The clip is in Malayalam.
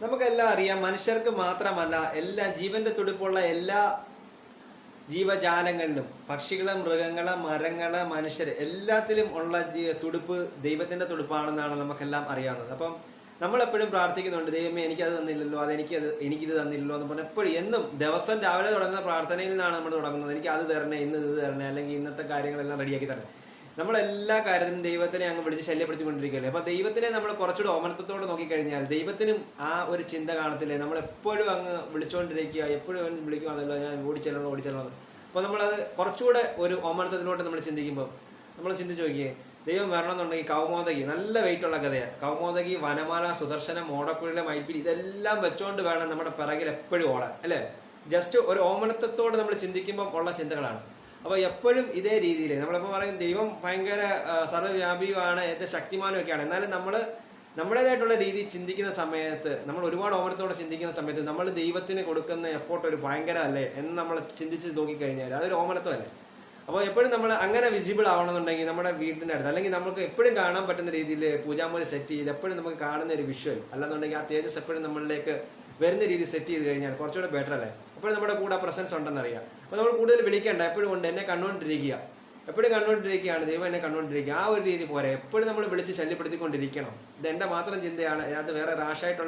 നമുക്കെല്ലാം അറിയാം, മനുഷ്യർക്ക് മാത്രമല്ല, എല്ലാ ജീവന്റെ തുടിപ്പുള്ള എല്ലാ ജീവജാലങ്ങളിലും, പക്ഷികളെ, മൃഗങ്ങളെ, മരങ്ങളെ, മനുഷ്യര് എല്ലാത്തിലും ഉള്ള തുടിപ്പ് ദൈവത്തിന്റെ തുടിപ്പാണെന്നാണ് നമുക്കെല്ലാം അറിയാവുന്നത്. അപ്പം നമ്മളെപ്പോഴും പ്രാർത്ഥിക്കുന്നുണ്ട്, ദൈവമേ എനിക്കത് തന്നില്ലല്ലോ, എനിക്കിത് തന്നില്ലല്ലോ എന്ന് പറഞ്ഞാൽ എപ്പോഴും എന്നും ദിവസം രാവിലെ തുടങ്ങുന്ന പ്രാർത്ഥനയിൽ നിന്നാണ് നമ്മൾ തുടങ്ങുന്നത്. എനിക്ക് അത് തരണേ, ഇന്ന് ഇത് തരണേ, അല്ലെങ്കിൽ ഇന്നത്തെ കാര്യങ്ങളെല്ലാം റെഡിയാക്കി തരണേ. നമ്മളെല്ലാ കാര്യത്തിനും ദൈവത്തിനെ അങ്ങ് വിളിച്ച് ശല്യപ്പെടുത്തിക്കൊണ്ടിരിക്കുകയല്ലേ. അപ്പൊ ദൈവത്തിനെ നമ്മൾ കുറച്ചുകൂടെ ഓമനത്തോടെ നോക്കിക്കഴിഞ്ഞാൽ ദൈവത്തിനും ആ ഒരു ചിന്ത കാണത്തില്ലേ. നമ്മൾ എപ്പോഴും അങ്ങ് വിളിച്ചുകൊണ്ടിരിക്കുക, എപ്പോഴും വിളിക്കുവാണല്ലോ, ഞാൻ ഓടിച്ചെല്ലണം. അപ്പോൾ നമ്മളത് കുറച്ചുകൂടെ ഒരു ഓമനത്തിലോട്ട് നമ്മൾ ചിന്തിക്കുമ്പോൾ നമ്മൾ ചിന്തിച്ച് നോക്കിയേ, ദൈവം വരണമെന്നുണ്ടെങ്കിൽ കൗമോദകി, നല്ല വെയിറ്റുള്ള കഥയാണ്, കൗമോദകി, വനമാല, സുദർശനം, ഓടക്കുഴലെ, മൈപ്പിടി, ഇതെല്ലാം വെച്ചുകൊണ്ട് വേണം നമ്മുടെ പിറകിൽ എപ്പോഴും ഓടാൻ, അല്ലേ? ജസ്റ്റ് ഒരു ഓമനത്വത്തോടെ നമ്മൾ ചിന്തിക്കുമ്പം ഉള്ള ചിന്തകളാണ്. അപ്പോൾ എപ്പോഴും ഇതേ രീതിയിൽ നമ്മളിപ്പോൾ പറയും ദൈവം ഭയങ്കര സർവ്വവ്യാപിയുമാണ്, ഏറ്റവും ശക്തിമാനമൊക്കെയാണ്. എന്നാലും നമ്മൾ നമ്മുടേതായിട്ടുള്ള രീതിയിൽ ചിന്തിക്കുന്ന സമയത്ത്, നമ്മൾ ഒരുപാട് ഓമനത്തോടെ ചിന്തിക്കുന്ന സമയത്ത് നമ്മൾ ദൈവത്തിന് കൊടുക്കുന്ന എഫോർട്ട് ഒരു ഭയങ്കര അല്ലേ എന്ന് നമ്മൾ ചിന്തിച്ച് നോക്കിക്കഴിഞ്ഞാൽ അതൊരു ഓമനത്വമല്ലേ. അപ്പോൾ എപ്പോഴും നമ്മൾ അങ്ങനെ വിസിബിൾ ആവണമെന്നുണ്ടെങ്കിൽ നമ്മുടെ വീടിൻ്റെ അടുത്ത്, അല്ലെങ്കിൽ നമുക്ക് എപ്പോഴും കാണാൻ പറ്റുന്ന രീതിയിൽ പൂജാമുറി സെറ്റ് ചെയ്ത് എപ്പോഴും നമുക്ക് കാണുന്ന ഒരു വിഷ്വൽ, അല്ലെന്നുണ്ടെങ്കിൽ ആ തേജസ് എപ്പോഴും നമ്മളിലേക്ക് വരുന്ന രീതി സെറ്റ് ചെയ്ത് കഴിഞ്ഞാൽ കുറച്ചുകൂടെ ബെറ്റർ അല്ലേ. എപ്പോഴും നമ്മുടെ കൂടെ പ്രസൻസ് ഉണ്ടെന്നറിയാം. അപ്പോൾ നമ്മൾ കൂടുതൽ വിളിക്കേണ്ട, എപ്പോഴും ഉണ്ട് എന്നെ കണ്ടുകൊണ്ടിരിക്കുക, എപ്പോഴും കണ്ടുകൊണ്ടിരിക്കുകയാണ് ദൈവം, എന്നെ കണ്ടുകൊണ്ടിരിക്കുക, ആ ഒരു രീതി പോരെ. എപ്പോഴും നമ്മൾ വിളിച്ച് ശല്യപ്പെടുത്തിക്കൊണ്ടിരിക്കണം. ഇത് എൻ്റെ മാത്രം ചിന്തയാണ്, അതിനകത്ത് വേറെ റാഷായിട്ടുള്ള